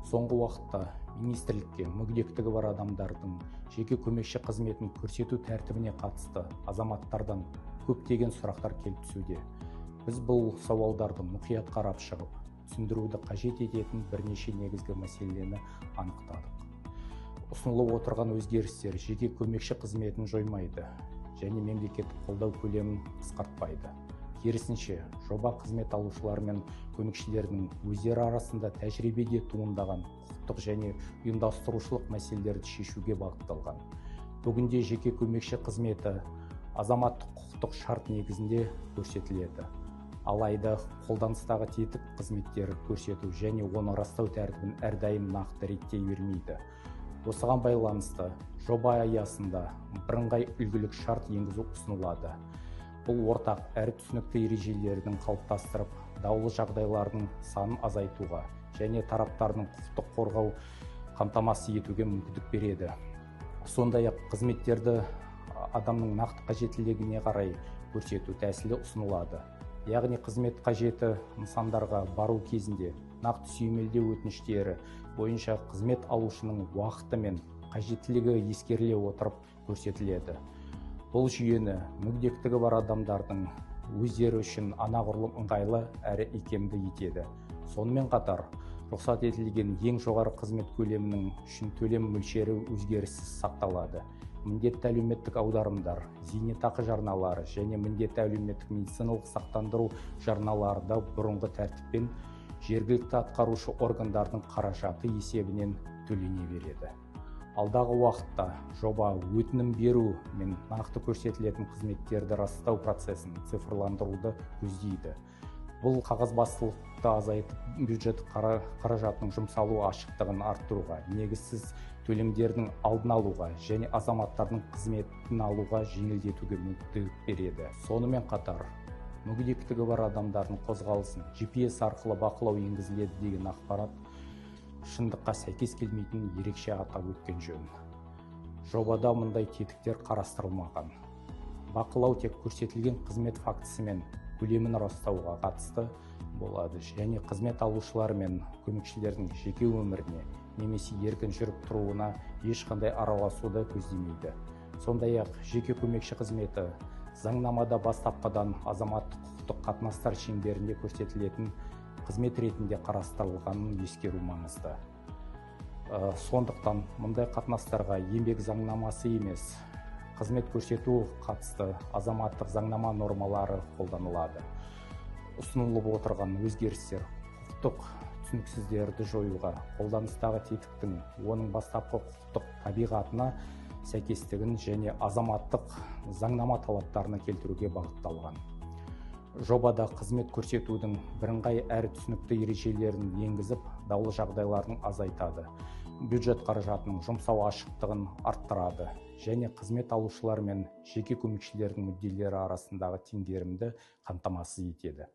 Соңғы уақытта министрлікке мүгедектігі бар адамдардың жеке көмекші қызметін көрсету тәртібіне қатысты азаматтардан көптеген сұрақтар келіп түсуде. Біз бұл сауалдарды мұқият қарап шығып, түсіндіруді қажет ететін бірнеше негізгі мәселені анықтадық. Ұсынылып отырған өзгерістер жеке көмекші қызметін жоймайды және мемлекеттік қолдау көлемін қысқартпайды. Керісінше, жоба қызмет алушылар мен көмекшілердің өздері арасында тәжірибеде туындаған құқықтық және ұйымдастырушылық мәселелерді шешуге бағытталған. Бүгінде жеке көмекші қызметі азаматтық құқықтық шарт негізінде көрсетіледі. Алайда қолданыстағы тетік қызметтер көрсету және оны растау тәртібін әрдайым нақты реттей бермейді. Осыған байланысты жоба аясында бірыңғай үлгілік шарт енгізу ұсынылады. Бұл ортақ әрі түсінікті ережелердің қалыптастырып, даулы жағдайлардың санын азайтуға және тараптардың құқықтық қорғау қамтамасыз етуге мүмкіндік береді. Сондай-ақ қызметтерді адамның нақты қажеттілігіне қарай көрсету тәсілі ұсынылады. Яғни қызмет қажеті нысандарға бару кезінде нақты сүйемелдеу өтініштері бойынша қызмет алушының уақыты мен қажеттілігі ескеріле отырып көрсетіледі. Бұл жүйені мүгедектігі бар адамдардың өздері үшін анағұрлым ыңғайлы әрі икемді етеді. Сонымен қатар, рұқсат етілген ең жоғары қызмет көлемінің үшін төлем мөлшері өзгеріссіз сақталады. Міндетті әлеуметтік аударымдар, зейнетақы жарналары және міндетті әлеуметтік медициналық сақтандыру жарналары да бұрынғы тәртіппен жергілікті атқарушы органдардың қаражаты есебінен төлене береді. Алдағы уақытта жоба өтінім беру мен нақты көрсетілетін қызметтерді растау процесін цифрландыруды көздейді. Бұл қағазбастылықты азайтып, бюджет қаражатының жұмсалу ашықтығын арттыруға, негізсіз төлемдердің алдын алуға және азаматтардың қызметін алуға жеңілдетуге мүмкіндік береді. Сонымен қатар, мүгедектігі бар адамдардың қозғалысын GPS арқылы бақылау енгізіледі деген ақпарат шындыққа сәйкес келмейтін ерекше атап өткен жөн. Жобада мұндай тетіктер қарастырылмаған. Бақылау тек көрсетілген қызмет фактісі мен көлемін растауға қатысты болады және қызмет алушылар мен көмекшілердің жеке өміріне немесе еркін жүріп тұруына ешқандай араласуды көздемейді. Сондай-ақ жеке көмекші қызметі заңнамада бастапқыдан азаматтық құқықтық қатынастар шеңберінде көрсетілетін қызмет ретінде қарастырылғанын ескеру маңызды. Сондықтан мұндай қатынастарға еңбек заңнамасы емес, қызмет көрсету қатысты азаматтық заңнама нормалары қолданылады. Ұсынылып отырған өзгерістер құқықтық түсініксіздіктерді жоюға, қолданыстағы тетіктің оның бастапқы құқықтық табиғатына сәйкестігін және азаматтық заңнама талаптарына келтіруге бағытталған. Жобада қызмет көрсетудің бірыңғай әрі түсінікті ережелерін енгізіп, даулы жағдайларын азайтады, бюджет қаражатының жұмсау ашықтығын арттырады және қызмет алушылар мен жеке көмекшілердің мүдделері арасындағы теңгерімді қамтамасыз етеді.